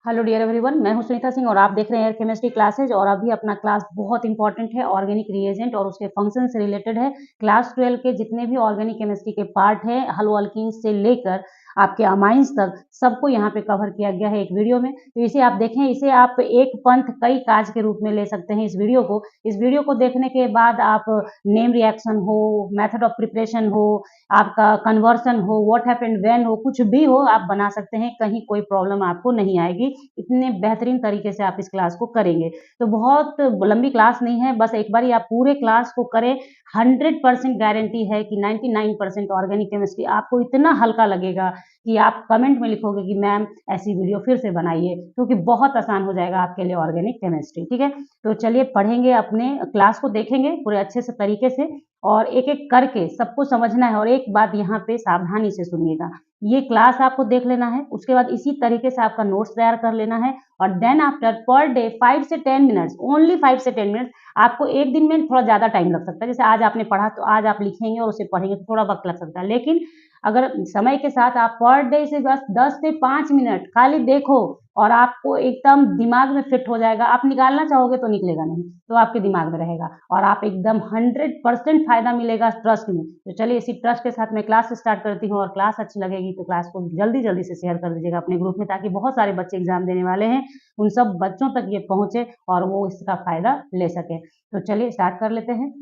Hello dear everyone, मैं हूं सुनीता सिंह और आप देख रहे हैं केमिस्ट्री क्लासेज। और अभी अपना क्लास बहुत इंपॉर्टेंट है, ऑर्गेनिक रिएजेंट और उसके फंक्शन से रिलेटेड है। क्लास 12 के जितने भी ऑर्गेनिक केमिस्ट्री के पार्ट हैं, हलो अल्कीन्स से लेकर आपके अमाइंस तक, सबको यहाँ पे कवर किया गया है एक वीडियो में। तो इसे आप देखें, इसे आप एक पंथ कई काज के रूप में ले सकते हैं। इस वीडियो को देखने के बाद आप नेम रिएक्शन हो, मेथड ऑफ प्रिपरेशन हो, आपका कन्वर्सन हो, व्हाट हैपेंड व्हेन हो, कुछ भी हो आप बना सकते हैं। कहीं कोई प्रॉब्लम आपको नहीं आएगी। इतने बेहतरीन तरीके से आप इस क्लास को करेंगे। तो बहुत लंबी क्लास नहीं है, बस एक बार आप पूरे क्लास को करें। 100% गारंटी है कि 99% ऑर्गेनिक केमिस्ट्री आपको इतना हल्का लगेगा कि आप कमेंट में लिखोगे कि मैम ऐसी वीडियो फिर से बनाइए, क्योंकि बहुत आसान हो जाएगा आपके लिए ऑर्गेनिक केमिस्ट्री। ठीक है, तो चलिए पढ़ेंगे, अपने क्लास को देखेंगे पूरे अच्छे से तरीके से और एक एक करके सबको समझना है। और एक बात यहाँ पे सावधानी से सुनिएगा, ये क्लास आपको देख लेना है, उसके बाद इसी तरीके से आपका नोट्स तैयार कर लेना है। और देन आफ्टर पर डे 5 से 10 मिनट्स, ओनली 5 से 10 मिनट्स। आपको एक दिन में थोड़ा ज्यादा टाइम लग सकता है, जैसे आज आपने पढ़ा तो आज आप लिखेंगे और उसे पढ़ेंगे तो थोड़ा वक्त लग सकता है, लेकिन अगर समय के साथ आप पर डे से बस 10 से 5 मिनट खाली देखो और आपको एकदम दिमाग में फिट हो जाएगा। आप निकालना चाहोगे तो निकलेगा नहीं, तो आपके दिमाग में रहेगा और आप एकदम 100% फायदा मिलेगा, ट्रस्ट में। तो चलिए इसी ट्रस्ट के साथ मैं क्लास स्टार्ट करती हूँ। और क्लास अच्छी लगेगी तो क्लास को जल्दी जल्दी से शेयर कर दीजिएगा अपने ग्रुप में, ताकि बहुत सारे बच्चे एग्जाम देने वाले हैं, उन सब बच्चों तक ये पहुंचे और वो इसका फायदा ले सके। तो चलिए स्टार्ट कर लेते हैं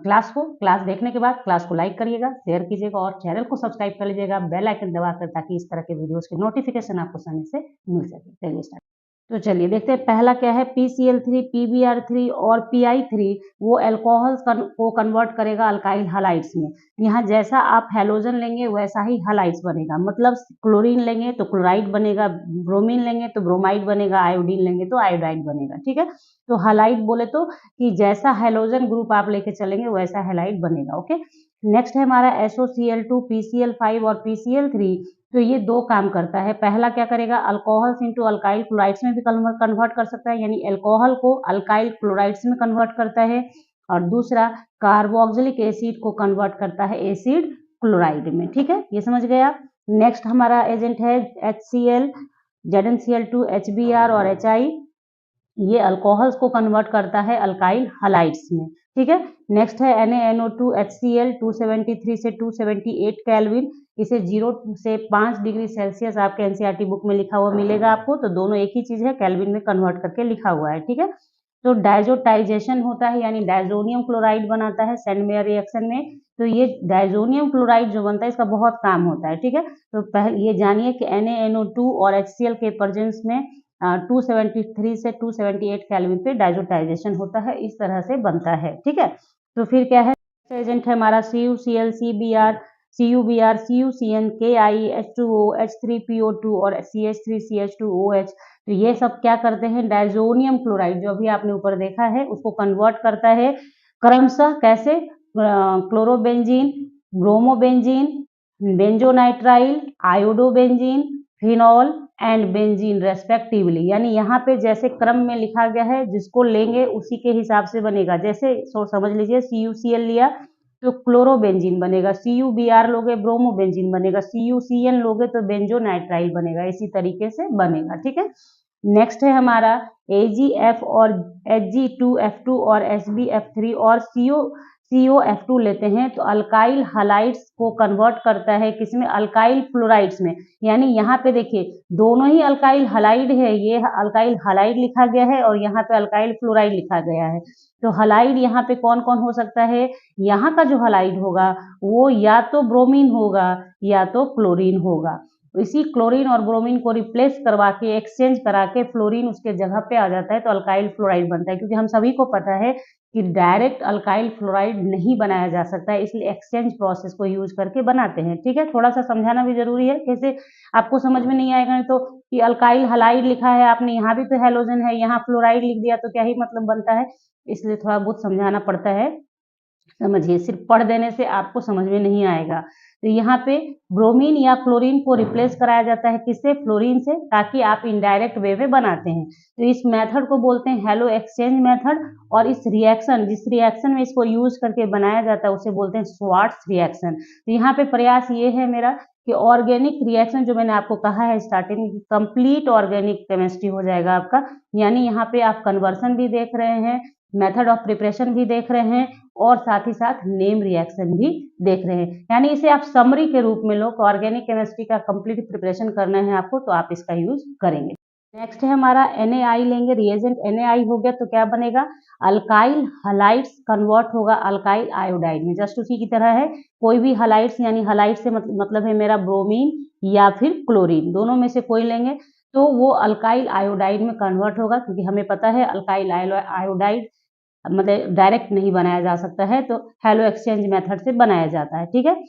क्लास देखने के बाद क्लास को लाइक करिएगा, शेयर कीजिएगा और चैनल को सब्सक्राइब कर लीजिएगा बेल आइकन दबाकर, ताकि इस तरह के वीडियोस के नोटिफिकेशन आपको समय से मिल सके। चलिए स्टार्ट। तो चलिए देखते हैं, पहला क्या है, PCl3, PBr3 और PI3 वो एल्कोहल्स को कन्वर्ट करेगा अल्काइल हलाइड्स में। यहाँ जैसा आप हेलोजन लेंगे वैसा ही हलाइड्स बनेगा, मतलब क्लोरीन लेंगे तो क्लोराइड बनेगा, ब्रोमीन लेंगे तो ब्रोमाइड बनेगा, आयोडीन लेंगे तो आयोडाइड बनेगा। ठीक है, तो हलाइड बोले तो कि जैसा हेलोजन ग्रुप आप लेके चलेंगे वैसा हैलाइड बनेगा। ओके, नेक्स्ट है हमारा SOCl2, PCl5 और PCl3। तो ये दो काम करता है। पहला क्या करेगा, अल्कोहल्स इंटू अल्काइल क्लोराइड्स में भी कन्वर्ट कर सकता है, यानी अल्कोहल को अल्काइल क्लोराइड्स में कन्वर्ट करता है। और दूसरा कार्बोक्सिलिक एसिड को कन्वर्ट करता है एसिड क्लोराइड में। ठीक है, ये समझ गया। नेक्स्ट हमारा एजेंट है HCl, ZnCl2, HBr और HI। ये अल्कोहल्स को कन्वर्ट करता है अल्काइल हलाइड्स में। ठीक है, नेक्स्ट है NaNO2 HCl 273 से 278 केल्विन। इसे 0 से 5 डिग्री सेल्सियस आपके एनसीईआरटी बुक में लिखा हुआ मिलेगा आपको, तो दोनों एक ही चीज है, केल्विन में कन्वर्ट करके लिखा हुआ है। ठीक है, तो डायजोटाइजेशन होता है, यानी डायजोनियम क्लोराइड बनाता है सेंडमेयर रिएक्शन में। तो ये डायजोनियम क्लोराइड जो बनता है इसका बहुत काम होता है। ठीक है, तो पहले ये जानिए कि NaNO2 और HCl के प्रेजेंस में 273 से 278 केल्विन पे डायजोटाइजेशन होता है, इस तरह से बनता है। ठीक है, तो फिर क्या है, एजेंट है हमारा CuCl, CBr, CuBr, CuCN, Ki, H2O, H3PO2 और CH3CH2OH। तो ये सब क्या करते हैं, डायजोनियम क्लोराइड जो अभी आपने ऊपर देखा है उसको कन्वर्ट करता है क्रमशः। कैसे, chlorobenzene, bromobenzene, benzonitrile, iodobenzene, phenol and benzene respectively. यानी यहाँ पे जैसे क्रम में लिखा गया है, जिसको लेंगे उसी के हिसाब से बनेगा। जैसे समझ लीजिए CuCl लिया तो क्लोरोबेंजीन बनेगा, CuBr लोगे ब्रोमोबेंजीन बनेगा, CuCN लोगे तो बेंजोनाइट्राइल बनेगा, इसी तरीके से बनेगा। ठीक है, नेक्स्ट है हमारा AgF और Hg2F2 और HbF3 और COF2 लेते हैं तो अल्काइल हलाइड्स को कन्वर्ट करता है किसमें, अल्काइल फ्लोराइड्स में। यानी यहाँ पे देखिए दोनों ही अल्काइल हलाइड है, ये अल्काइल हलाइड लिखा गया है और यहाँ पे अल्काइल फ्लोराइड लिखा गया है। तो हलाइड यहाँ पे कौन कौन हो सकता है, यहाँ का जो हलाइड होगा वो या तो ब्रोमीन होगा या तो क्लोरीन होगा। इसी क्लोरीन और ब्रोमीन को रिप्लेस करवा के, एक्सचेंज करा के फ्लोरीन उसके जगह पे आ जाता है तो अल्काइल फ्लोराइड बनता है। क्योंकि हम सभी को पता है कि डायरेक्ट अल्काइल फ्लोराइड नहीं बनाया जा सकता है, इसलिए एक्सचेंज प्रोसेस को यूज करके बनाते हैं। ठीक है, थोड़ा सा समझाना भी जरूरी है, कैसे आपको समझ में नहीं आएगा तो कि अल्काइल हलाइड लिखा है आपने, यहाँ भी तो हेलोजन है, यहाँ फ्लोराइड लिख दिया तो क्या ही मतलब बनता है, इसलिए थोड़ा बहुत समझाना पड़ता है। समझिए, सिर्फ पढ़ देने से आपको समझ में नहीं आएगा। तो यहाँ पे ब्रोमीन या क्लोरीन को रिप्लेस कराया जाता है किससे? फ्लोरीन से, ताकि आप इनडायरेक्ट वे में बनाते हैं। तो इस मेथड को बोलते हैं हैलो एक्सचेंज मेथड, और इस रिएक्शन, जिस रिएक्शन में इसको यूज करके बनाया जाता है उसे बोलते हैं श्वार्ट्ज रिएक्शन। तो यहाँ पे प्रयास ये है मेरा कि ऑर्गेनिक रिएक्शन जो मैंने आपको कहा है स्टार्टिंग में, कंप्लीट ऑर्गेनिक केमिस्ट्री हो जाएगा आपका। यानी यहाँ पे आप कन्वर्सन भी देख रहे हैं, मेथड ऑफ प्रिपरेशन भी देख रहे हैं, और साथ ही साथ नेम रिएक्शन भी देख रहे हैं। यानी इसे आप समरी के रूप में लो, ऑर्गेनिक केमिस्ट्री का कंप्लीट प्रिपरेशन करना है आपको, तो आप इसका यूज करेंगे। नेक्स्ट है हमारा NaI लेंगे, रिएजेंट NaI हो गया तो क्या बनेगा? अल्काइल हलाइड्स कन्वर्ट होगा अल्काइल आयोडाइड में। जस्ट उसी की तरह है, कोई भी हलाइड्स, यानी हलाइड से मतलब है मेरा ब्रोमीन या फिर क्लोरीन, दोनों में से कोई लेंगे तो वो अल्काइल आयोडाइड में कन्वर्ट होगा, क्योंकि हमें पता है अल्काइल आयोडाइड मतलब डायरेक्ट नहीं बनाया जा सकता है, तो हैलो एक्सचेंज मेथड से बनाया जाता है, ठीक है।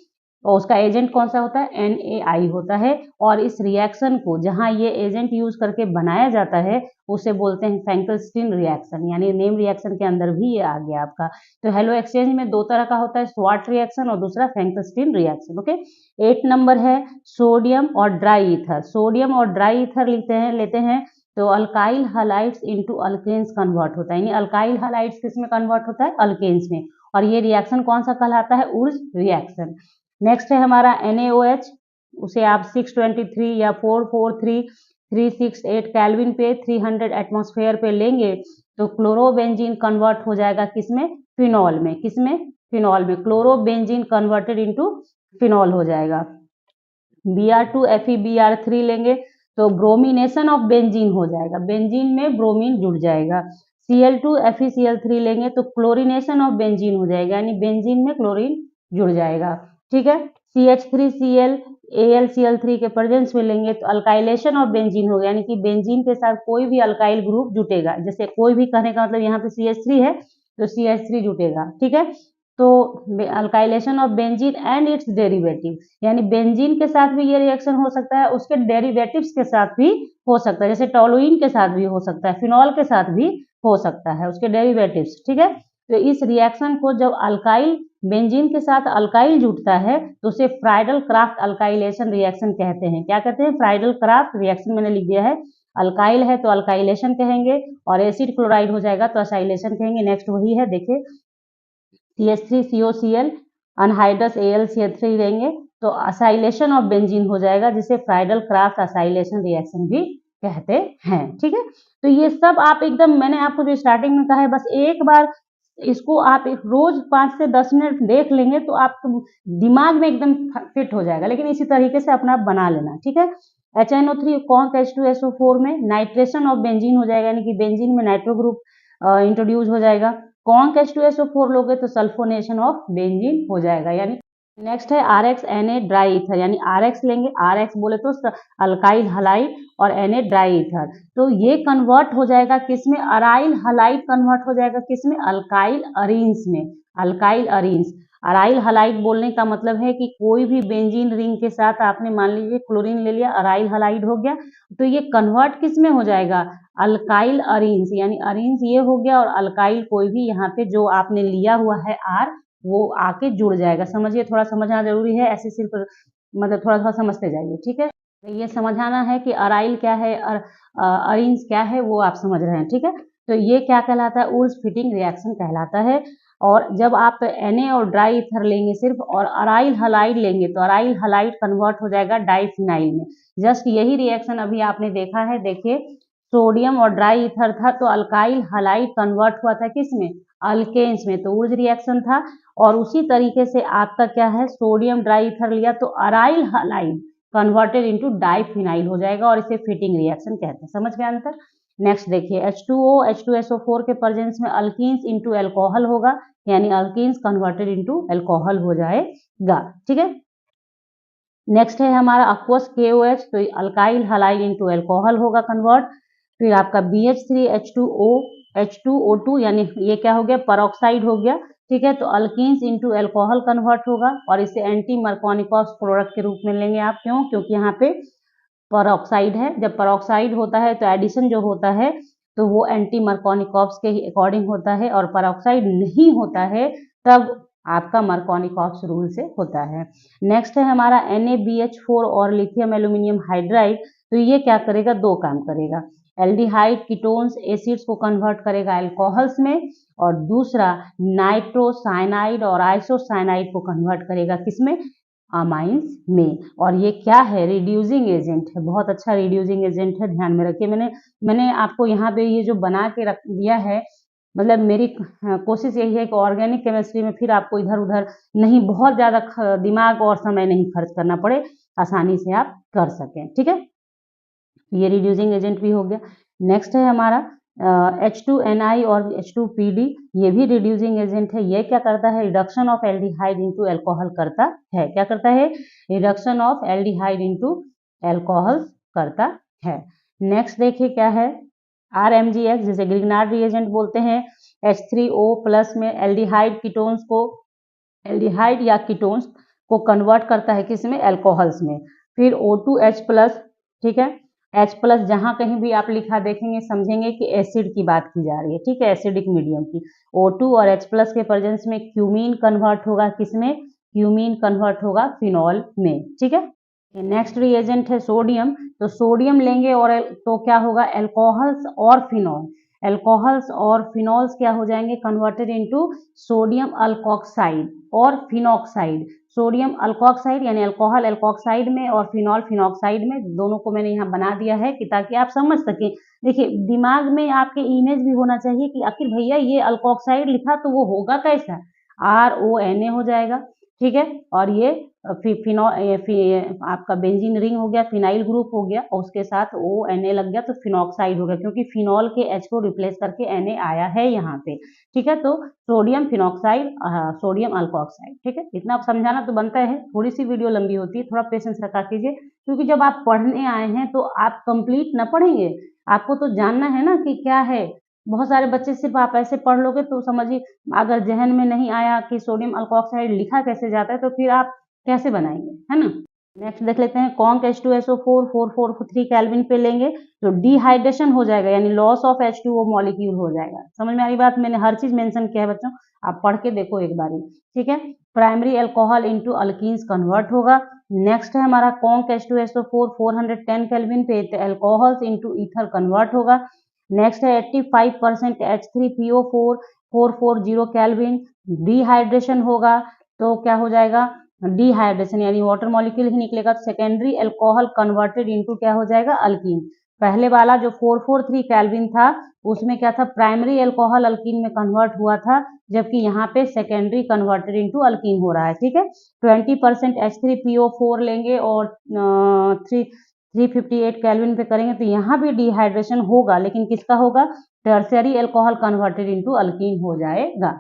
और उसका एजेंट कौन सा होता है? NaI होता है। और इस रिएक्शन को जहां ये एजेंट यूज करके बनाया जाता है उसे बोलते हैं फ्रैंकलस्टीन रिएक्शन, यानी नेम रिएक्शन के अंदर भी ये आ गया आपका। तो हैलो एक्सचेंज में दो तरह का होता है, स्वार्ट रिएक्शन और दूसरा फ्रैंकलस्टीन रिएक्शन। ओके, 8 नंबर है सोडियम और ड्राई ईथर। सोडियम और ड्राई ईथर लेते हैं तो alkyl halides into alkanes convert होता है, यानी अल्काइल हलाइड्स किस में कन्वर्ट होता है? अल्केन्स में। और ये रिएक्शन कौन सा कहलाता है? उर्ज रिएक्शन। नेक्स्ट है हमारा NaOH, उसे आप 623 या 443 368 केल्विन पे 300 एटमॉस्फेयर पे लेंगे तो क्लोरोबेंजीन कन्वर्ट हो जाएगा किसमें? फिनॉल में। किसमें? फिनॉल में। क्लोरोबेंजीन कन्वर्टेड इनटू फिनॉल हो जाएगा। Br2FeBr3 लेंगे तो ब्रोमिनेशन ऑफ बेंजीन हो जाएगा, बेंजीन में ब्रोमीन जुड़ जाएगा। Cl2FeCl3 लेंगे तो क्लोरिनेशन ऑफ बेंजीन हो जाएगा, यानी बेंजीन में क्लोरीन जुड़ जाएगा, ठीक है। CH3Cl AlCl3 के प्रेजेंस में लेंगे तो अल्काइलेशन ऑफ बेंजीन हो गया, यानी कि बेंजीन के साथ कोई भी अल्काइल ग्रुप जुटेगा। जैसे कोई भी कहने का मतलब यहाँ पे CH3 है तो CH3 जुटेगा, ठीक है। तो alkylation of benzene and it's derivative, यानी बेंजीन के साथ भी ये रिएक्शन हो सकता है, उसके डेरिवेटिव्स के साथ भी हो सकता है, जैसे टोलुइन के साथ भी हो सकता है, फिनॉल के साथ भी हो सकता है, उसके डेरिवेटिव्स, ठीक है। तो इस रिएक्शन को जब अल्काइल बेंजीन के साथ अल्काइल जुटता है तो उसे फ्राइडल क्राफ्ट अल्काइलेशन रिएक्शन कहते हैं। क्या कहते हैं? फ्राइडल क्राफ्ट रिएक्शन मैंने लिख दिया है। अल्काइल है तो अल्काइलेशन कहेंगे, और एसिड क्लोराइड हो जाएगा तो असाइलेशन कहेंगे। नेक्स्ट वही है, देखिए CH3COCl अनहाइड्रस AlCl3 लेंगे तो असाइलेशन ऑफ बेंजीन हो जाएगा, जिसे फ्राइडल क्राफ्ट असाइलेशन रिएक्शन भी कहते हैं, ठीक है। तो ये सब आप एकदम, मैंने आपको जो स्टार्टिंग में कहा है, बस एक बार इसको आप एक रोज 5 से 10 मिनट देख लेंगे तो आप दिमाग में एकदम फिट हो जाएगा। लेकिन इसी तरीके से अपना आप बना लेना, ठीक है। HNO3 कॉन्क H2SO4 में नाइट्रेशन ऑफ बेंजीन हो जाएगा, यानी कि बेंजीन में नाइट्रो ग्रुप इंट्रोड्यूस हो जाएगा। कॉन्क H2SO4 लोगे तो सल्फोनेशन ऑफ बेंजीन हो जाएगा। यानी नेक्स्ट है RxNA ड्राई ईथर, यानी RX लेंगे, RX बोले तो अल्काइल हलाइड और Na ड्राई ईथर, तो ये कन्वर्ट हो जाएगा किसमें? अराइल हलाइड कन्वर्ट हो जाएगा किसमें? अल्काइल अरीन्स में। अल्काइल अरीन्स, अराइल हलाइड बोलने का मतलब है कि कोई भी बेंजीन रिंग के साथ आपने मान लीजिए क्लोरीन ले लिया, अराइल हलाइड हो गया, तो ये कन्वर्ट किसमें हो जाएगा? अल्काइल अरीन्स, यानी अरीन्स ये हो गया और अल्काइल कोई भी यहाँ पे जो आपने लिया हुआ है R, वो आके जुड़ जाएगा। समझिए, थोड़ा समझना जरूरी है, ऐसे सिर्फ मतलब थोड़ा थोड़ा समझते जाइए, ठीक है। ये समझाना है कि अराइल क्या है और अरीन्स क्या है, वो आप समझ रहे हैं, ठीक है। तो ये क्या कहलाता है? उर्ज फिटिंग रिएक्शन कहलाता है। और जब आप Na और ड्राई ईथर लेंगे सिर्फ और अराइल हलाइड लेंगे तो अराइल हलाइड कन्वर्ट हो जाएगा डाइफिनाइल में। जस्ट यही रिएक्शन अभी आपने देखा है, देखिए सोडियम और ड्राई ईथर था तो अल्काइल हलाइड कन्वर्ट हुआ था किसमें? अल्केन्स में, तो उर्ज रिएक्शन था। और उसी तरीके से आपका क्या है, सोडियम ड्राई ईथर लिया तो aryl halide converted into diphenyl हो जाएगा, और इसे फिटिंग रिएक्शन कहते हैं। समझ गए अंतर? नेक्स्ट देखिए H2O H2SO4 के प्रेजेंस में अल्कीन्स इनटू अल्कोहल होगा, यानी अल्कीन्स कन्वर्टेड इनटू अल्कोहल हो जाएगा, ठीक है। नेक्स्ट है हमारा aqueous KOH, तो अल्काइल हलाइड इनटू अल्कोहल होगा कन्वर्ट। फिर आपका BH3H2O H2O2, यानी ये क्या हो गया? परऑक्साइड हो गया, ठीक है। तो अल्कीन्स इनटू अल्कोहल कन्वर्ट होगा, और इसे एंटी मर्कोनिकॉस प्रोडक्ट के रूप में लेंगे आप। क्यों? क्योंकि यहाँ पे परऑक्साइड है, जब परऑक्साइड होता है तो एडिशन जो होता है तो वो एंटी मर्कोनिकॉस के ही अकॉर्डिंग होता है, और परऑक्साइड नहीं होता है तब आपका मार्कोनिकॉफ रूल से होता है। नेक्स्ट है हमारा NaBH4 और लिथियम एल्यूमिनियम हाइड्राइड। तो ये क्या करेगा, दो काम करेगा, एल्डिहाइड कीटोन्स एसिड्स को कन्वर्ट करेगा अल्कोहल्स में, और दूसरा नाइट्रोसाइनाइड और आइसोसाइनाइड को कन्वर्ट करेगा किसमें, अमाइंस में। और ये क्या है, रिड्यूसिंग एजेंट है, बहुत अच्छा रिड्यूसिंग एजेंट है, ध्यान में रखिए। मैंने आपको यहाँ पे ये जो बना के रख दिया है, मतलब मेरी कोशिश यही है कि ऑर्गेनिक केमिस्ट्री में फिर आपको इधर उधर नहीं, बहुत ज़्यादा दिमाग और समय नहीं खर्च करना पड़े, आसानी से आप कर सकें, ठीक है। ये रिड्यूसिंग एजेंट भी हो गया। नेक्स्ट है हमारा H2Ni और H2PD, ये भी रिड्यूसिंग एजेंट है। ये क्या करता है, reduction of aldehyde into alcohol करता है। क्या करता है, reduction of aldehyde into alcohol करता है। नेक्स्ट देखिए क्या है, RMgX, जिसे ग्रिग्नार्ड रिएजेंट बोलते हैं। H3O प्लस में एल्डिहाइड कीटोन्स को, एल्डिहाइड या कीटोन्स को कन्वर्ट करता है किसमें, अल्कोहल्स में। फिर O2H प्लस, ठीक है, H प्लस जहाँ कहीं भी आप लिखा देखेंगे समझेंगे कि एसिड की बात की जा रही है, ठीक है, एसिडिक मीडियम की। O2 और H प्लस के प्रेजेंस में क्यूमीन कन्वर्ट होगा किसमें, क्यूमीन कन्वर्ट होगा फिनॉल में, ठीक है। नेक्स्ट रिएजेंट है सोडियम। तो सोडियम लेंगे और तो क्या होगा, अल्कोहल्स और फिनॉल, अल्कोहल्स और फिनॉल्स क्या हो जाएंगे, कन्वर्टेड इनटू सोडियम अल्कोक्साइड और फिनॉक्साइड। सोडियम अल्कोक्साइड यानी अल्कोहल अल्कोक्साइड में और फिनॉल फिनॉक्साइड में, दोनों को मैंने यहाँ बना दिया है कि ताकि आप समझ सकें। देखिए दिमाग में आपके इमेज भी होना चाहिए कि आखिर भैया ये अल्कोक्साइड लिखा तो वो होगा कैसा, RONA हो जाएगा, ठीक है। और ये आपका बेंजीन रिंग हो गया, फिनाइल ग्रुप हो गया, और उसके साथ ONA लग गया तो फिनॉक्साइड हो गया, क्योंकि फिनॉल के H को रिप्लेस करके Na आया है यहाँ पे, ठीक है। तो सोडियम फिनॉक्साइड, सोडियम अल्कोक्साइड, ठीक है। इतना आप समझाना तो बनता है, थोड़ी सी वीडियो लंबी होती है, थोड़ा पेशेंस रखा कीजिए, क्योंकि जब आप पढ़ने आए हैं तो आप कंप्लीट ना पढ़ेंगे, आपको तो जानना है ना कि क्या है। बहुत सारे बच्चे सिर्फ आप ऐसे पढ़ लोगे तो समझिए, अगर जहन में नहीं आया कि सोडियम अल्कोक्साइड लिखा कैसे जाता है तो फिर आप कैसे बनाएंगे, है ना। नेक्स्ट देख लेते हैं, कॉन्क H2SO4 443 केल्विन पे लेंगे तो डिहाइड्रेशन हो जाएगा, यानी लॉस ऑफ H2O मॉलिक्यूल हो जाएगा। समझ में आ रही बात, मैंने हर चीज मेंशन किया है बच्चों, आप पढ़ के देखो एक बारी, ठीक है। Primary alcohol into alkenes convert होगा। नेक्स्ट है हमारा कॉन्क H2SO4 410 केल्विन पे अल्कोहल्स इनटू ईथर कन्वर्ट होगा। नेक्स्ट है 85% H3PO4 440 केल्विन, डिहाइड्रेशन होगा तो क्या हो जाएगा, डिहाइड्रेशन यानी वाटर मॉलिक्यूल ही निकलेगा, तो सेकेंडरी अल्कोहल कन्वर्टेड इनटू क्या हो जाएगा, अल्कीन। पहले वाला जो 443 केल्विन था उसमें क्या था, प्राइमरी अल्कोहल अल्कीन में कन्वर्ट हुआ था, जबकि यहाँ पे सेकेंडरी कन्वर्टेड इनटू अल्कीन हो रहा है, ठीक है। 20% H3PO4 लेंगे और 358 केल्विन पे करेंगे तो यहाँ भी डिहाइड्रेशन होगा, लेकिन किसका होगा, tertiary alcohol converted into alkyne हो जाएगा।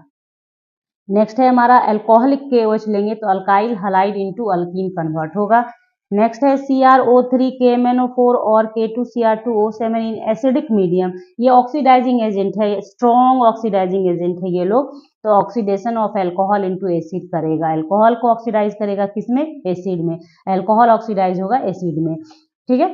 नेक्स्ट है हमारा अल्कोहलिक KOH लेंगे तो alkyl halide into alkyne convert होगा। नेक्स्ट है CrO3 KMnO4 और K2Cr2O7 इन एसिडिक मीडियम, ये ऑक्सीडाइजिंग एजेंट है, स्ट्रॉन्ग ऑक्सीडाइजिंग एजेंट है ये लोग। तो oxidation of alcohol into acid करेगा, अल्कोहल को ऑक्सीडाइज करेगा किसमें, एसिड में, अल्कोहल ऑक्सीडाइज होगा एसिड में, ठीक है।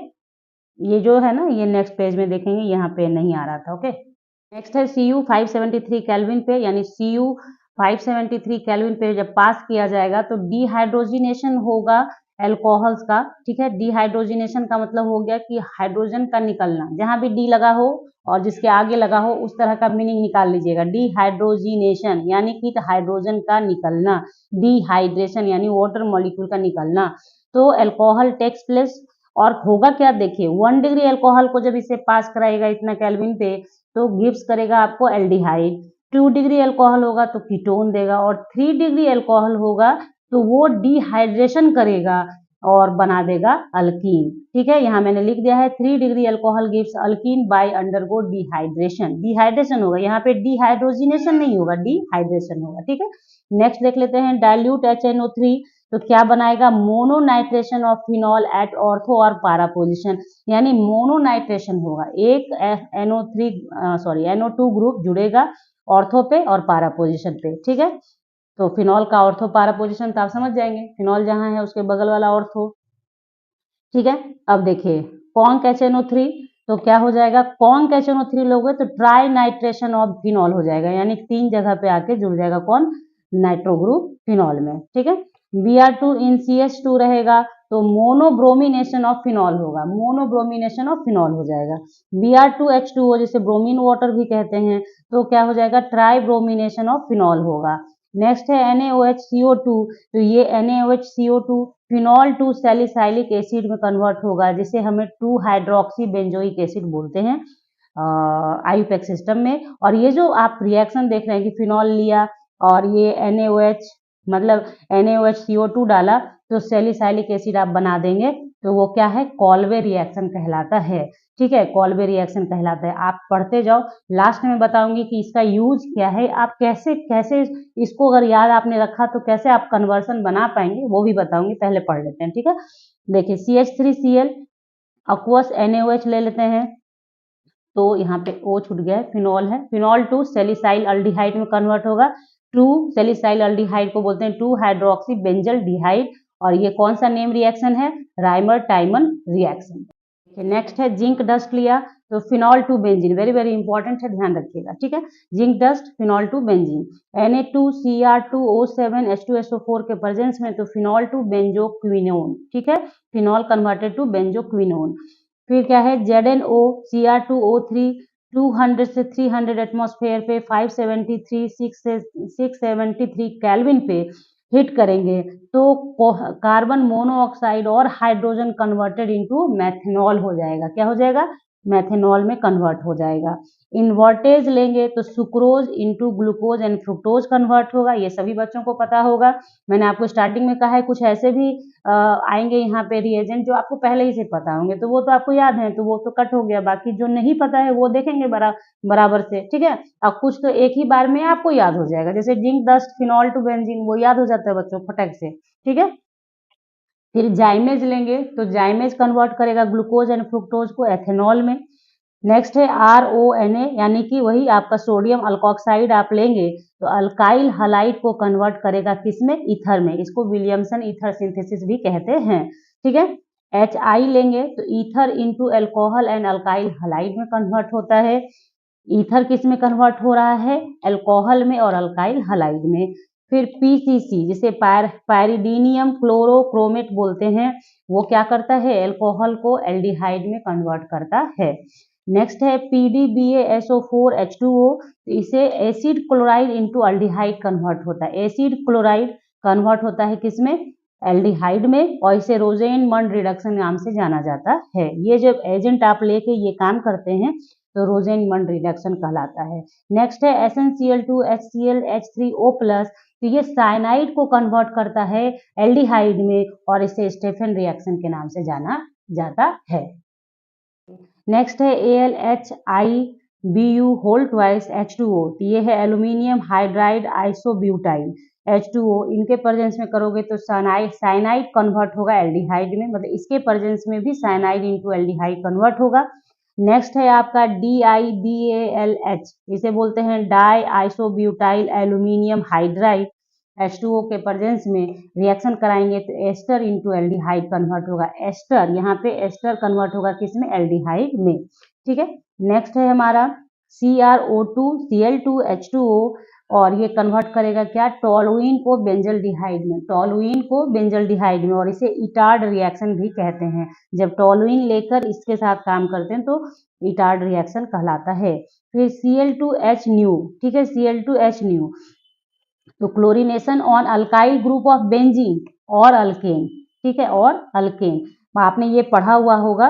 ये जो है ना, ये नेक्स्ट पेज में देखेंगे, यहाँ पे नहीं आ रहा था, ओके। नेक्स्ट है Cu 573 केल्विन पे, यानी Cu 573 केल्विन पे जब पास किया जाएगा तो डिहाइड्रोजिनेशन होगा अल्कोहल्स का, ठीक है। डिहाइड्रोजिनेशन का मतलब हो गया कि हाइड्रोजन का निकलना, जहां भी डी लगा हो और जिसके आगे लगा हो उस तरह का मीनिंग निकाल लीजिएगा। डिहाइड्रोजिनेशन यानी कि हाइड्रोजन का निकलना, डिहाइड्रेशन यानी वाटर मॉलिक्यूल का निकलना। तो अल्कोहल टेक्स प्लेस, और होगा क्या, देखिए 1 डिग्री अल्कोहल को जब इसे पास कराएगा इतना केल्विन पे तो गिव्स करेगा आपको एल्डिहाइड, 2 डिग्री अल्कोहल होगा तो कीटोन देगा, और 3 डिग्री अल्कोहल होगा तो वो डिहाइड्रेशन करेगा और बना देगा अल्कीन, ठीक है। यहाँ मैंने लिख दिया है 3 degree alcohol gives alkene by undergo dehydration, dehydration होगा यहाँ पे, डिहाइड्रोजिनेशन नहीं होगा, डिहाइड्रेशन होगा, ठीक है। नेक्स्ट देख लेते हैं डाइल्यूट HNO3, तो क्या बनाएगा, मोनोनाइट्रेशन ऑफ फिनॉल एट ऑर्थो और पारा पोजिशन, यानी मोनोनाइट्रेशन होगा, एक NO2 ग्रुप जुड़ेगा ऑर्थो पे और पारा पोजिशन पे, ठीक है। तो फिनॉल का ऑर्थो पारा पोजिशन तो आप समझ जाएंगे, फिनॉल जहां है उसके बगल वाला ऑर्थो, ठीक है। अब देखिए कॉन्क HNO3, तो क्या हो जाएगा, कॉन्क HNO3 लोगे तो ट्राई नाइट्रेशन ऑफ फिनॉल हो जाएगा, यानी 3 जगह पे आके जुड़ जाएगा, कौन, नाइट्रो ग्रुप फिनॉल में, ठीक है। Br2 इन CH2 रहेगा तो मोनोब्रोमिनेशन ऑफ फिनॉल होगा, मोनोब्रोमिनेशन ऑफ फिनॉल हो जाएगा। Br2H2O जिसे ब्रोमीन वाटर भी कहते हैं, तो क्या हो जाएगा, ट्राइब्रोमिनेशन ऑफ फिनॉल होगा। नेक्स्ट है NaOHCO2, तो ये NaOHCO2 phenol to salicylic acid में कन्वर्ट होगा, जिसे हमें 2 हाइड्रोक्सी बेंजोइक एसिड बोलते हैं IUPAC सिस्टम में। और ये जो आप रिएक्शन देख रहे हैं कि फिनॉल लिया और ये NaOH मतलब NaOHCO2 डाला तो सैलिसाइलिक एसिड आप बना देंगे, तो वो क्या है, कॉल्वे रिएक्शन कहलाता है, ठीक है, कॉल्वे रिएक्शन कहलाता है। आप पढ़ते जाओ, लास्ट में बताऊंगी कि इसका यूज क्या है, आप कैसे कैसे इसको अगर याद आपने रखा तो कैसे आप कन्वर्सन बना पाएंगे वो भी बताऊंगी, पहले पढ़ लेते हैं, ठीक है। देखिए CH3Cl aqueous NaOH ले लेते हैं, तो यहाँ पे O छूट गया है, फिनॉल है, फिनॉल टू सेलिसाइल अल्डिहाइड में कन्वर्ट होगा। टू सेलिसाइल अल्डिहाइड को बोलते हैं 2 हाइड्रोक्सी बेंजल डिहाइड, और ये कौन सा नेम रिएक्शन है, राइमर टाइमन रिएक्शन। नेक्स्ट है जिंक डस्ट लिया तो phenol to benzene, very very important है, ध्यान रखिएगा, ठीक है। Zinc dust phenol to benzene, Na2Cr2O7H2SO4 के प्रेजेंस में तो फिनॉल टू बेंजोक्विनोन, ठीक है, फिनॉल कन्वर्टेड टू बेंजोक्विनोन। फिर क्या है ZnO Cr2O3 200 से 300 एटमॉस्फेयर पे 673 केल्विन पे हिट करेंगे तो कार्बन मोनोऑक्साइड और हाइड्रोजन कन्वर्टेड इनटू मेथनॉल हो जाएगा, क्या हो जाएगा, मेथनॉल में कन्वर्ट हो जाएगा। इन्वर्टेज लेंगे तो sucrose into glucose and fructose convert होगा, ये सभी बच्चों को पता होगा। मैंने आपको स्टार्टिंग में कहा है कुछ ऐसे भी आएंगे यहाँ पे रिएजेंट जो आपको पहले ही से पता होंगे, तो वो तो आपको याद है तो वो तो कट हो गया, बाकी जो नहीं पता है वो देखेंगे बराबर से, ठीक है। अब कुछ तो एक ही बार में आपको याद हो जाएगा, जैसे zinc dust phenol to benzene, वो याद हो जाता है बच्चों फटक से, ठीक है। फिर जाइमेज लेंगे तो जाइमेज कन्वर्ट करेगा ग्लूकोज एंड फ्रुक्टोज को एथेनॉल में। नेक्स्ट है RONA, यानी कि वही आपका सोडियम अल्कोक्साइड आप लेंगे तो अल्काइल हलाइड को कन्वर्ट करेगा किसमें, ईथर में, इसको विलियमसन ईथर सिंथेसिस भी कहते हैं, ठीक है। HI लेंगे तो ether into alcohol and alkyl halide में कन्वर्ट होता है। ईथर किस में कन्वर्ट हो रहा है, अल्कोहल में और अल्काइल हलाइड में। फिर PCC जिसे पायरिडीनियम क्लोरोक्रोमेट बोलते हैं, वो क्या करता है, अल्कोहल को एल्डिहाइड में कन्वर्ट करता है। नेक्स्ट है PDBaSO4H2O, इसे acid chloride into aldehyde convert होता है, एसिड क्लोराइड कन्वर्ट होता है किसमें, एल्डिहाइड में, और इसे रोजेनमंड रिडक्शन नाम से जाना जाता है। ये जब एजेंट आप लेके ये काम करते हैं तो रोजेनमंड रिडक्शन कहलाता है। नेक्स्ट है SnCl2HClH3O+, तो ये साइनाइड को कन्वर्ट करता है एल्डिहाइड में और इसे स्टेफन रिएक्शन के नाम से जाना जाता है। नेक्स्ट है AlHIBu होल ट्वाइस H2O, तो ये है एल्यूमिनियम हाइड्राइड आइसोब्यूटाइल H2O, इनके प्रेजेंस में करोगे तो साइनाइड कन्वर्ट होगा एल्डिहाइड में, मतलब इसके प्रेजेंस में भी साइनाइड इनटू एल्डिहाइड कन्वर्ट होगा। नेक्स्ट है आपका DIDALH, इसे बोलते हैं die isobutyl aluminium hydride, H2O के प्रेजेंस में रिएक्शन कराएंगे तो एस्टर इनटू एल्डिहाइड कन्वर्ट होगा, एस्टर, यहाँ पे एस्टर कन्वर्ट होगा किसमें, एल्डिहाइड में, ठीक है। नेक्स्ट है हमारा CrO2Cl2H2O, और ये कन्वर्ट करेगा क्या, टोलुइन को बेंजल्डिहाइड में, टोलुइन को बेंजल्डिहाइड में, और इसे इटार्ड रिएक्शन भी कहते हैं। जब टोलुइन लेकर इसके साथ काम करते हैं तो इटार्ड रिएक्शन कहलाता है। फिर Cl2H न्यू, ठीक है, Cl2H न्यू, तो chlorination on alkyl group of benzene और अल्केन, ठीक है, और अल्केन, आपने ये पढ़ा हुआ होगा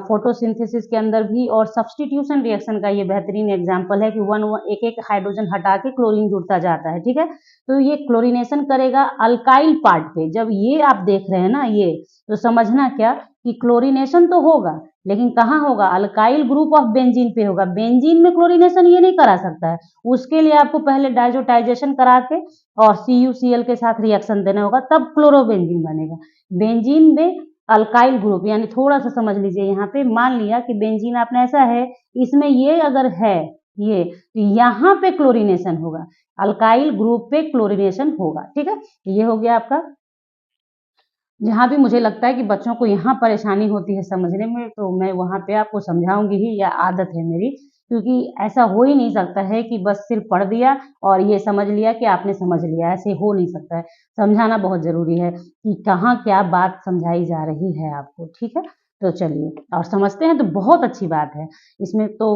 फोटोसिंथेसिस के अंदर भी, और सब्स्टिट्यूशन रिएक्शन का ये बेहतरीन एग्जांपल है कि एक एक हाइड्रोजन हटा के क्लोरीन जुड़ता जाता है, ठीक है। तो ये क्लोरीनेशन करेगा अल्काइल पार्ट पे, जब ये आप देख रहे हैं ना ये, तो समझना क्या कि क्लोरीनेशन तो होगा लेकिन कहाँ होगा, अल्काइल ग्रुप ऑफ बेंजीन पे होगा, बेंजीन में क्लोरीनेशन ये नहीं करा सकता है, उसके लिए आपको पहले डाइजोटाइजेशन करा के और CuCl के साथ रिएक्शन देना होगा, तब क्लोरोबेंजीन बनेगा। बेंजीन में अल्काइल ग्रुप, यानी थोड़ा सा समझ लीजिए, यहाँ पे मान लिया कि बेंजीन आपने ऐसा है, इसमें ये अगर है ये, तो यहाँ पे क्लोरीनेशन होगा, अल्काइल ग्रुप पे क्लोरीनेशन होगा, ठीक है। ये हो गया आपका, जहाँ भी मुझे लगता है कि बच्चों को यहाँ परेशानी होती है समझने में तो मैं वहाँ पे आपको समझाऊंगी ही, या आदत है मेरी, क्योंकि ऐसा हो ही नहीं सकता है कि बस सिर्फ पढ़ दिया और ये समझ लिया कि आपने समझ लिया, ऐसे हो नहीं सकता है। समझाना बहुत ज़रूरी है कि कहाँ क्या बात समझाई जा रही है आपको, ठीक है? तो चलिए और समझते हैं तो बहुत अच्छी बात है, इसमें तो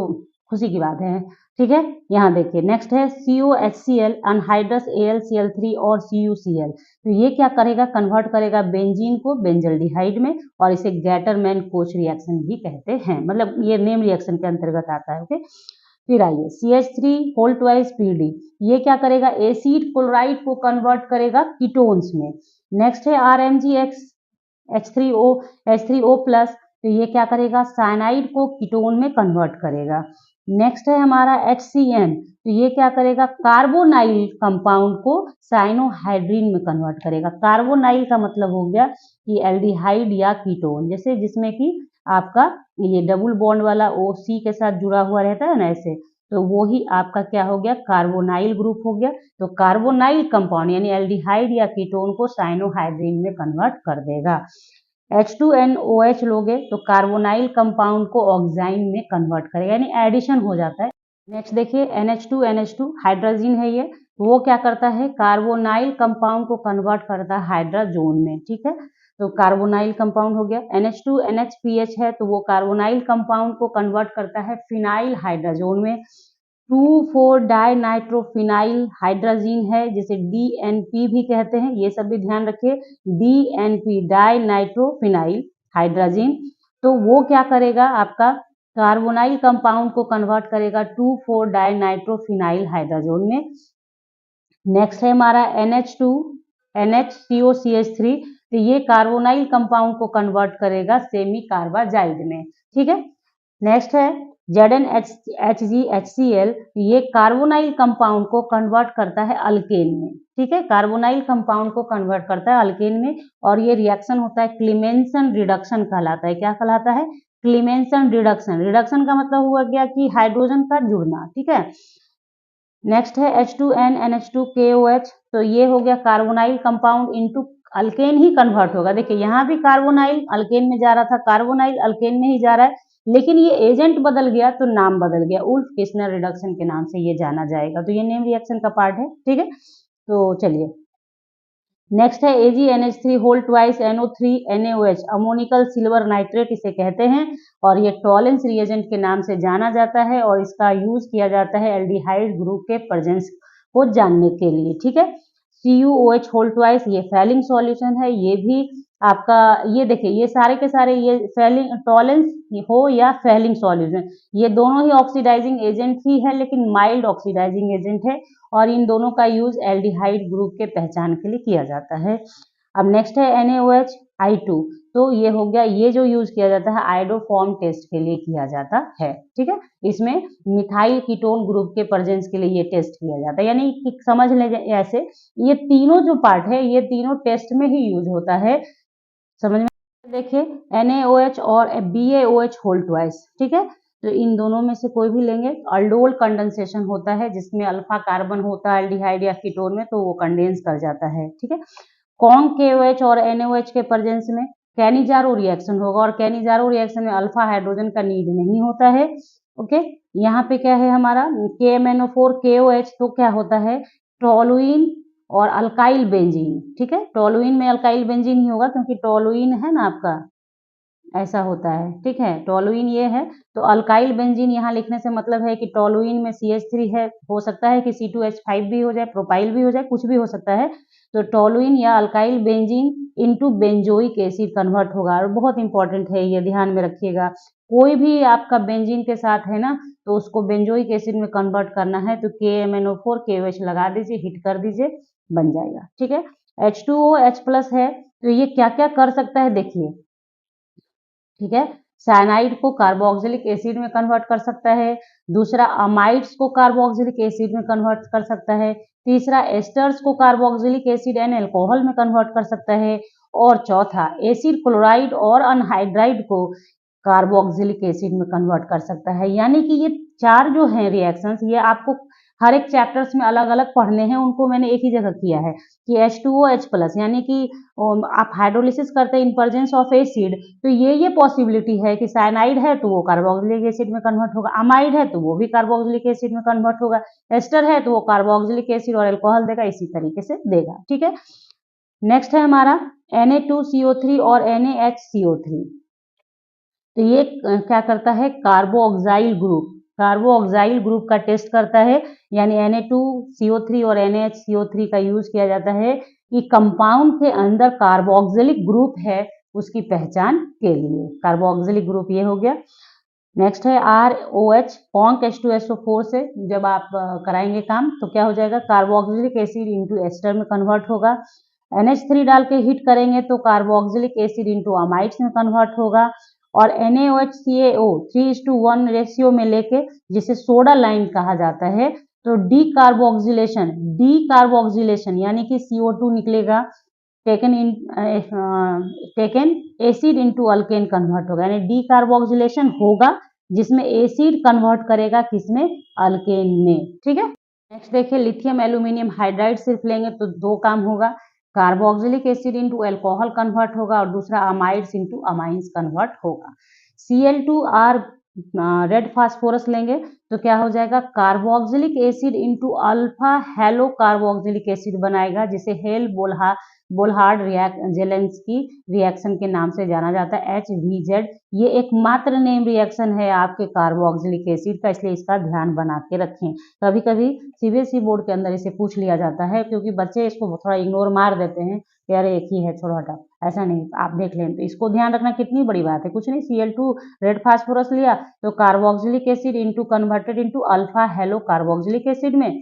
खुशी की बात है, ठीक है? यहाँ देखिए नेक्स्ट है COHCl अनहाइड्रस AlCl3 और CuCl। तो ये क्या करेगा, कन्वर्ट करेगा बेंजीन को बेंजल्डिहाइड में और इसे गैटरमैन कोच रिएक्शन भी कहते हैं, मतलब ये नेम रिएक्शन के अंतर्गत आता है। ओके, फिर आइए CH3 होल ट्वाइस PD, ये क्या करेगा, एसिड क्लोराइड को कन्वर्ट करेगा कीटोन्स में। नेक्स्ट है RMgX H3O प्लस, तो ये क्या करेगा, साइनाइड को कीटोन में कन्वर्ट करेगा। नेक्स्ट है हमारा HCN, तो ये क्या करेगा, कार्बोनाइल कंपाउंड को साइनोहाइड्रीन में कन्वर्ट करेगा। कार्बोनाइल का मतलब हो गया कि एल्डिहाइड या कीटोन, जैसे जिसमें कि आपका ये डबल बॉन्ड वाला OC के साथ जुड़ा हुआ रहता है ना ऐसे, तो वो ही आपका क्या हो गया, कार्बोनाइल ग्रुप हो गया। तो कार्बोनाइल कंपाउंड यानी एल्डिहाइड या कीटोन को साइनोहाइड्रीन में कन्वर्ट कर देगा। H2NOH लोगे तो कार्बोनाइल कंपाउंड को ऑक्साइन में कन्वर्ट करेगा, यानी एडिशन हो जाता है। नेक्स्ट देखिए NH2NH2 हाइड्रोजन है ये, वो क्या करता है, कार्बोनाइल कंपाउंड को कन्वर्ट करता है हाइड्रोजोन में, ठीक है? तो कार्बोनाइल कंपाउंड हो गया। NH2NHPH है तो वो कार्बोनाइल कंपाउंड को कन्वर्ट करता है फिनाइल हाइड्रोजोन में। 2,4 डाइनाइट्रोफिनाइल हाइड्रोजीन है जिसे DNP भी कहते हैं, ये सब भी ध्यान रखिए, DNP डाइनाइट्रोफिनाइल हाइड्रोजीन। तो वो क्या करेगा, आपका कार्बोनाइल कंपाउंड को कन्वर्ट करेगा 2,4 डाइनाइट्रोफिनाइल हाइड्रोजोन में। नेक्स्ट है हमारा NH2 NHCOCH3, तो ये कार्बोनाइल कंपाउंड को कन्वर्ट करेगा सेमी कार्बाजाइड में, ठीक है? नेक्स्ट है ZnHgHCl, ये कार्बोनाइल कंपाउंड को कन्वर्ट करता है अल्केन में, ठीक है? कार्बोनाइल कंपाउंड को कन्वर्ट करता है अल्केन में और ये रिएक्शन होता है क्लीमेंसन रिडक्शन कहलाता है। क्या कहलाता है, क्लीमेंसन रिडक्शन। रिडक्शन का मतलब हुआ क्या कि हाइड्रोजन का जुड़ना, ठीक है? नेक्स्ट है H2NNH2KOH, तो ये हो गया कार्बोनाइल कंपाउंड इनटू अल्केन ही कन्वर्ट होगा। देखिए यहाँ भी कार्बोनाइल अल्केन में जा रहा था, कार्बोनाइल अल्केन में ही जा रहा है, लेकिन ये एजेंट बदल गया तो नाम बदल गया, उल्फ किस्नर रिडक्शन के नाम से ये जाना जाएगा। तो ये नेम रिएक्शन का पार्ट है, ठीक है? तो चलिए नेक्स्ट है AgNH3 whole twice NO3 NaOH, ammoniacal silver nitrate इसे कहते हैं और ये टॉलेंस रिएजेंट के नाम से जाना जाता है और इसका यूज किया जाता है एल्डिहाइड ग्रुप के प्रेजेंस को जानने के लिए, ठीक है? CuOH होल ट्वाइस, ये फैलिंग सॉल्यूशन है, ये भी आपका, ये देखिए ये सारे के सारे ये फैलिंग टॉलेंस हो या फैलिंग सॉल्यूशन, ये दोनों ही ऑक्सीडाइजिंग एजेंट ही है, लेकिन माइल्ड ऑक्सीडाइजिंग एजेंट है और इन दोनों का यूज एल्डिहाइड ग्रुप के पहचान के लिए किया जाता है। अब नेक्स्ट है NaOH I2, तो ये हो गया, ये जो यूज किया जाता है आयोडोफॉर्म टेस्ट के लिए किया जाता है, ठीक है? इसमें मिथाइल कीटोन ग्रुप के प्रेजेंस के लिए ये टेस्ट किया जाता है, यानी कि समझ लें ऐसे, ये तीनों जो पार्ट है ये तीनों टेस्ट में ही यूज होता है, समझ में? देखिए NaOH और BaOH होल ट्वाइस, ठीक है? तो इन दोनों में से कोई भी लेंगे, अल्डोल कंडेंसेशन होता है जिसमें अल्फा कार्बन होता है एल्डिहाइड या कीटोन में, तो वो कंडेंस कर जाता है, ठीक है? कौन KOH और NaOH के प्रेजेंस में कैनिजारो रिएक्शन होगा और कैनिजारो रिएक्शन में अल्फा हाइड्रोजन का नीड नहीं होता है। ओके, यहाँ पे क्या है हमारा KMnO4 KOH, तो क्या होता है, टोलुइन और अल्काइल बेंजीन, ठीक है? टोलुइन में अल्काइल बेंजीन ही होगा क्योंकि टोलुइन है ना आपका, ऐसा होता है, ठीक है? टोलुइन ये है, तो अल्काइल बेंजीन यहाँ लिखने से मतलब है कि टोलुइन में CH3 है, हो सकता है कि C2H5 भी हो जाए, प्रोपाइल भी हो जाए, कुछ भी हो सकता है। तो टोलुइन या alkyl benzene into benzoic acid convert होगा और बहुत इंपॉर्टेंट है, ये ध्यान में रखिएगा। कोई भी आपका बेंजीन के साथ है ना, तो उसको बेंजोइक एसिड में कन्वर्ट करना है तो KMnO4 KOH लगा दीजिए, हिट कर दीजिए, बन जाएगा, ठीक है? H2OH+ है, तो ये क्या क्या कर सकता है देखिए, ठीक है? साइनाइड को कार्बोक्सिलिक एसिड में कन्वर्ट कर सकता है, दूसरा अमाइड्स को कार्बोक्सिलिक एसिड में कन्वर्ट कर सकता है, तीसरा एस्टर्स को कार्बोक्सिलिक एसिड एंड अल्कोहल में कन्वर्ट कर सकता है और चौथा एसिड क्लोराइड और अनहाइड्राइड को कार्बोक्सिलिक एसिड में कन्वर्ट कर सकता है। यानी कि ये चार जो हैं रिएक्शंस, ये आपको हर एक चैप्टर्स में अलग अलग पढ़ने हैं, उनको मैंने एक ही जगह किया है कि H2OH+ यानी कि आप हाइड्रोलिसिस करते हैं इन प्रेजेंस ऑफ एसिड, तो ये पॉसिबिलिटी है कि साइनाइड है तो वो कार्बोक्सिलिक एसिड में कन्वर्ट होगा, अमाइड है तो वो भी कार्बोक्सिलिक एसिड में कन्वर्ट होगा, एस्टर है तो वो कार्बोक्सिलिक एसिड और अल्कोहल देगा, इसी तरीके से देगा। ठीक है, नेक्स्ट है हमारा Na2CO3 और NaHCO3। तो ये क्या करता है, कार्बोक्साइल ग्रुप का टेस्ट करता है, यानी Na2CO3 और NaHCO3 का यूज किया जाता है कि कंपाउंड के अंदर कार्बोक्सिलिक ग्रुप है उसकी पहचान के लिए। कार्बोक्सिलिक ग्रुप ये हो गया। नेक्स्ट है ROH, कॉन्क H2SO4 से जब आप कराएंगे काम तो क्या हो जाएगा, कार्बोक्सिलिक एसिड इंटू एस्टर में कन्वर्ट होगा। NH3 डाल के हीट करेंगे तो कार्बोक्सिलिक एसिड इंटू अमाइड्स में कन्वर्ट होगा। और NaOH CaO 3:1 रेशियो में लेके जिसे सोडा लाइन कहा जाता है, तो डीकार्बोक्सिलेशन यानी कि CO2 निकलेगा, taken acid into alkane convert होगा, यानी डीकार्बोक्सिलेशन होगा जिसमें एसिड कन्वर्ट करेगा किसमें, अल्केन में। ठीक है, नेक्स्ट देखिए लिथियम एल्यूमिनियम हाइड्राइड सिर्फ लेंगे तो दो काम होगा, carboxylic acid into alcohol convert होगा और दूसरा अमाइड्स इंटू अमाइंस कन्वर्ट होगा। Cl2R रेड फास्फोरस लेंगे तो क्या हो जाएगा, carboxylic acid into alpha hello carboxylic acid बनाएगा, जिसे हेल बोलहार्ड जेलेंस्की रिएक्शन के नाम से जाना जाता है, HVZ। ये एकमात्र नेम रिएक्शन है आपके कार्बोक्सिलिक एसिड का, इसलिए इसका ध्यान बना के रखें। कभी कभी CBSE बोर्ड के अंदर इसे पूछ लिया जाता है, क्योंकि बच्चे इसको थोड़ा इग्नोर मार देते हैं, यार एक ही है छोड़ो हटा, ऐसा नहीं, आप देख लें तो इसको ध्यान रखना कितनी बड़ी बात है, कुछ नहीं। Cl2 रेड फास्फोरस लिया तो carboxylic acid into converted into alpha hello carboxylic acid में,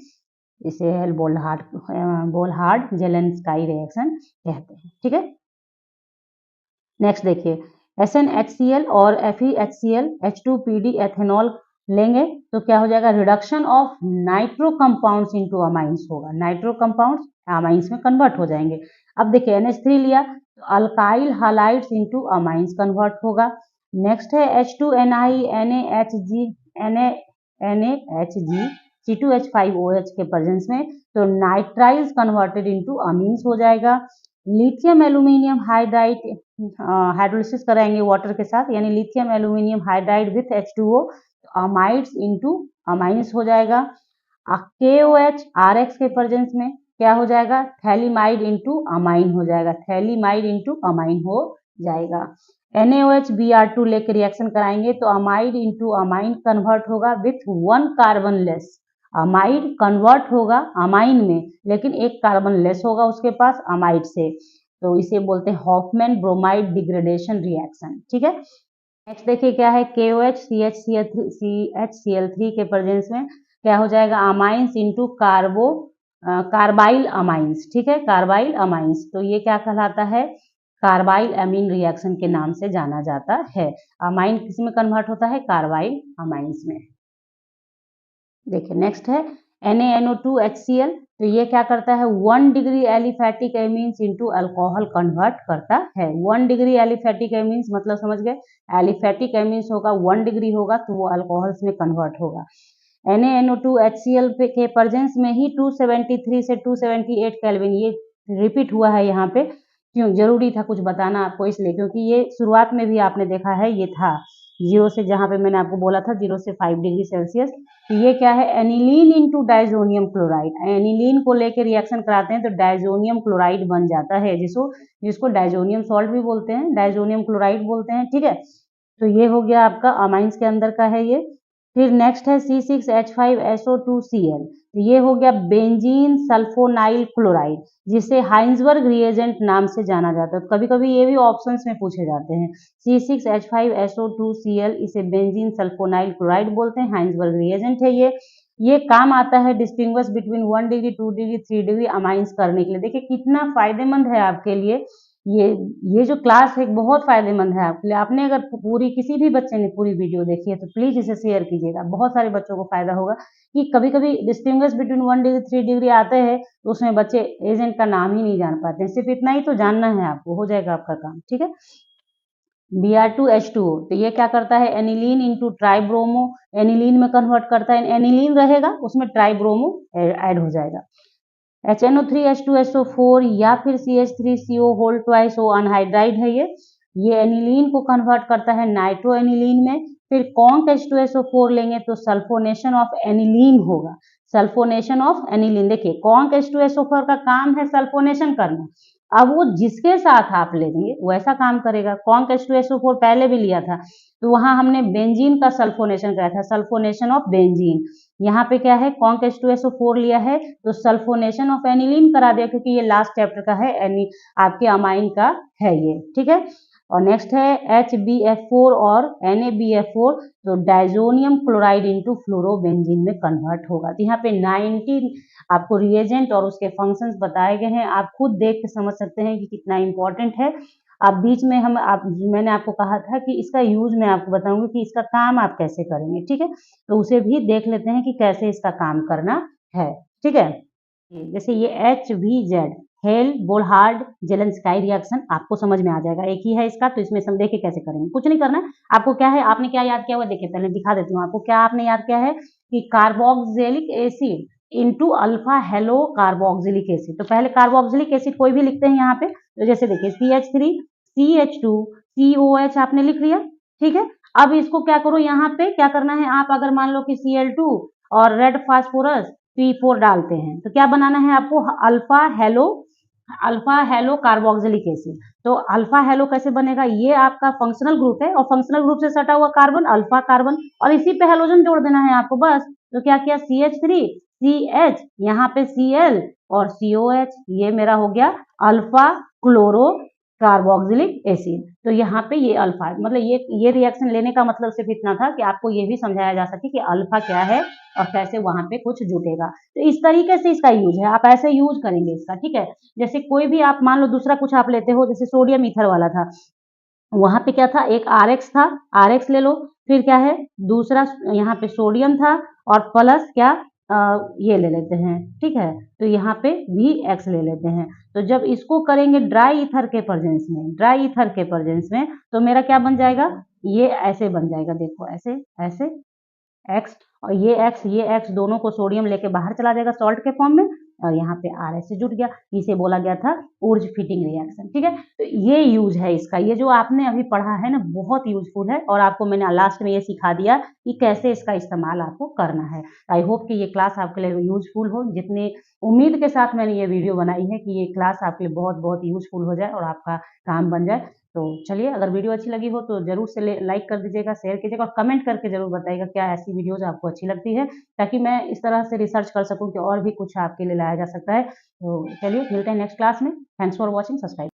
इसे बोलहार्ड जेलेंस्की रिएक्शन कहते हैं। ठीक है, नेक्स्ट देखिए SnHCl और FeHCl H2PD एथेनॉल लेंगे तो क्या हो जाएगा, reduction of nitro compounds into amines होगा, नाइट्रो कंपाउंड्स अमाइंस में कन्वर्ट हो जाएंगे। अब देखिए NH3 लिया तो अल्काइल हालाइड्स इनटू अमाइंस कन्वर्ट होगा। नेक्स्ट है H2NI NaHG C2H5OH के प्रेजेंस में तो नाइट्राइल्स कन्वर्टेड इनटू अमीन्स हो जाएगा। लिथियम एल्यूमिनियम हाइड्राइड हाइड्रोलिसिस कराएंगे वाटर के साथ, यानी lithium aluminium hydride with H2O amides into amines हो जाएगा। KOH RX के प्रेजेंस में क्या हो जाएगा, थैलिमाइड इनटू अमाइन हो जाएगा, थैलिमाइड इनटू अमाइन हो जाएगा। NaOH Br2 लेकर रिएक्शन कराएंगे तो अमाइड इनटू अमाइन कन्वर्ट होगा with 1 carbon less, amide convert होगा अमाइन में लेकिन एक कार्बन लेस होगा उसके पास अमाइड से, तो इसे बोलते हैं हॉफमैन ब्रोमाइड डिग्रेडेशन रिएक्शन। ठीक है, नेक्स्ट देखिए क्या है, KOH CHCl3 के प्रेजेंस में क्या हो जाएगा, अमाइंस इंटू कार्बाइल अमाइंस। ठीक है, कार्बाइल अमाइंस, तो ये क्या कहलाता है, कार्बाइल अमीन रिएक्शन के नाम से जाना जाता है। अमाइन किस में कन्वर्ट होता है, कार्बाइल अमाइंस में। देखिए नेक्स्ट है NaNO2HCl, तो ये क्या करता है, 1 degree aliphatic amines into alcohol convert करता है। 1 डिग्री एलिफैटिक एमीन्स मतलब समझ गए, एलिफैटिक एमीन्स होगा 1 डिग्री होगा तो वो अल्कोहल्स में कन्वर्ट होगा। NaNO2HCl के प्रेजेंस में ही 273 से 278 केल्विन, ये रिपीट हुआ है यहाँ पे, क्यों जरूरी था कुछ बताना आपको, इसलिए क्योंकि ये शुरुआत में भी आपने देखा है, ये था 0 से, जहाँ पे मैंने आपको बोला था 0 से 5 डिग्री सेल्सियस। तो ये क्या है, aniline into diazonium chloride, aniline को लेकर रिएक्शन कराते हैं तो डाइजोनियम क्लोराइड बन जाता है, जिसको डाइजोनियम सॉल्ट भी बोलते हैं, डाइजोनियम क्लोराइड बोलते हैं। ठीक है, तो ये हो गया आपका अमाइंस के अंदर का है ये। फिर नेक्स्ट है C6H5SO2Cl, तो ये हो गया बेंजीन सल्फोनाइल क्लोराइड, जिसे हाइंसबर्ग रिएजेंट नाम से जाना जाता है। कभी कभी ये भी ऑप्शंस में पूछे जाते हैं, C6H5SO2Cl, इसे बेंजीन सल्फोनाइल क्लोराइड बोलते हैं, हाइंसबर्ग रिएजेंट है ये काम आता है distinguish between 1 degree 2 degree 3 degree amines करने के लिए। देखिए कितना फायदेमंद है आपके लिए ये जो क्लास है बहुत फायदेमंद है आपके लिए। आपने अगर पूरी, किसी भी बच्चे ने पूरी वीडियो देखी है तो प्लीज इसे शेयर कीजिएगा, बहुत सारे बच्चों को फायदा होगा। कि कभी कभी डिस्टिंग्विश बिटवीन 1 डिग्री 3 डिग्री आते हैं तो उसमें बच्चे एजेंट का नाम ही नहीं जान पाते हैं, सिर्फ इतना ही तो जानना है आपको, हो जाएगा आपका काम। ठीक है, Br2H2O, तो ये क्या करता है, एनिलीन इंटू ट्राइब्रोमो, एनिलीन में कन्वर्ट करता है, एनिलीन रहेगा उसमें ट्राइब्रोमो ऐड हो जाएगा। HNO3H2SO4 या फिर CH3CO होल ट्वाइस ओ अनहाइड्राइड है ये एनिलीन को कन्वर्ट करता है नाइट्रो एनिलीन में। फिर कॉन्क H2SO4 लेंगे तो सल्फोनेशन ऑफ एनिलीन होगा, सल्फोनेशन ऑफ एनिलीन। देखिए कॉन्क H2SO4 का काम है सल्फोनेशन करना, अब वो जिसके साथ आप लेंगे वैसा काम करेगा। कॉन्क H2SO4 पहले भी लिया था तो वहां हमने बेंजीन का सल्फोनेशन कराया था, सल्फोनेशन ऑफ बेंजीन। यहाँ पे क्या है, कॉन्क H2SO4 लिया है तो सल्फोनेशन ऑफ एनिलीन करा दिया, क्योंकि ये लास्ट चैप्टर का है, आपके अमाइन का है ये, ठीक है। और नेक्स्ट है HbF4 और NaBF4, तो डाइजोनियम क्लोराइड इंटू फ्लोरोबेंजीन में कन्वर्ट होगा। तो यहाँ पे 19 आपको रिएजेंट और उसके फंक्शंस बताए गए हैं, आप खुद देख के समझ सकते हैं कि कितना इंपॉर्टेंट है। अब बीच में मैंने आपको कहा था कि इसका यूज मैं आपको बताऊंगी कि इसका काम आप कैसे करेंगे, ठीक है। तो उसे भी देख लेते हैं कि कैसे इसका काम करना है, ठीक है। जैसे ये HVZ हेल बोलहार्ड जेलेंस्काई रिएक्शन आपको समझ में आ जाएगा, एक ही है इसका, तो इसमें हम देखे कैसे करेंगे। कुछ नहीं करना है आपको, क्या है आपने क्या याद किया हुआ, देखिए पहले दिखा देती हूँ आपको क्या आपने याद किया है कि carboxylic acid into alpha hello carboxylic acid. तो पहले कार्बोक्सिलिक एसिड कोई भी लिखते हैं यहाँ पे, तो जैसे देखिए CH3 CH2 COH आपने लिख लिया, ठीक है। अब इसको क्या करो, यहाँ पे क्या करना है, आप अगर मान लो कि Cl2 और रेड फास्फोरस P4 डालते हैं तो क्या बनाना है आपको, अल्फा हेलो कार्बोक्सिलिक एसिड। तो अल्फा हेलो कैसे बनेगा, ये आपका फंक्शनल ग्रुप है और फंक्शनल ग्रुप से सटा हुआ कार्बन अल्फा कार्बन, और इसी पे हेलोजन जोड़ देना है आपको बस। तो क्या किया, CH3 CH, यहाँ पे Cl और COH, ये मेरा हो गया अल्फा क्लोरो कार्बोक्सिलिक एसिड। तो यहाँ पे ये अल्फा, मतलब ये रिएक्शन लेने का मतलब सिर्फ इतना था कि आपको ये भी समझाया जा सके कि अल्फा क्या है और कैसे वहां पे कुछ जुटेगा। तो इस तरीके से इसका यूज है, आप ऐसे यूज करेंगे इसका, ठीक है। जैसे कोई भी आप मान लो दूसरा कुछ आप लेते हो, जैसे सोडियम ईथर वाला था, वहां पे क्या था, एक RX था, RX ले लो, फिर क्या है दूसरा यहाँ पे सोडियम था और प्लस क्या ये ले लेते हैं, ठीक है। तो यहाँ पे VX ले लेते हैं। तो जब इसको करेंगे ड्राई ईथर के प्रेजेंस में, ड्राई ईथर के प्रेजेंस में, तो मेरा क्या बन जाएगा, ये ऐसे बन जाएगा, देखो ऐसे ऐसे एक्स, और ये एक्स दोनों को सोडियम लेके बाहर चला जाएगा सॉल्ट के फॉर्म में, और यहाँ पे आर से जुट गया, इसे बोला गया था ऊर्ज फिटिंग रिएक्शन, ठीक है। तो ये यूज है इसका, ये जो आपने अभी पढ़ा है ना बहुत यूजफुल है, और आपको मैंने लास्ट में ये सिखा दिया कि कैसे इसका इस्तेमाल आपको करना है। आई होप कि ये क्लास आपके लिए यूजफुल हो, जितने उम्मीद के साथ मैंने ये वीडियो बनाई है कि ये क्लास आपके लिए बहुत बहुत यूजफुल हो जाए और आपका काम बन जाए। तो चलिए, अगर वीडियो अच्छी लगी हो तो जरूर से लाइक कर दीजिएगा, शेयर कीजिएगा और कमेंट करके जरूर बताइएगा क्या ऐसी वीडियोज आपको अच्छी लगती है, ताकि मैं इस तरह से रिसर्च कर सकूं कि और भी कुछ आपके लिए लाया जा सकता है। तो चलिए मिलते हैं नेक्स्ट क्लास में। Thanks for watching, subscribe.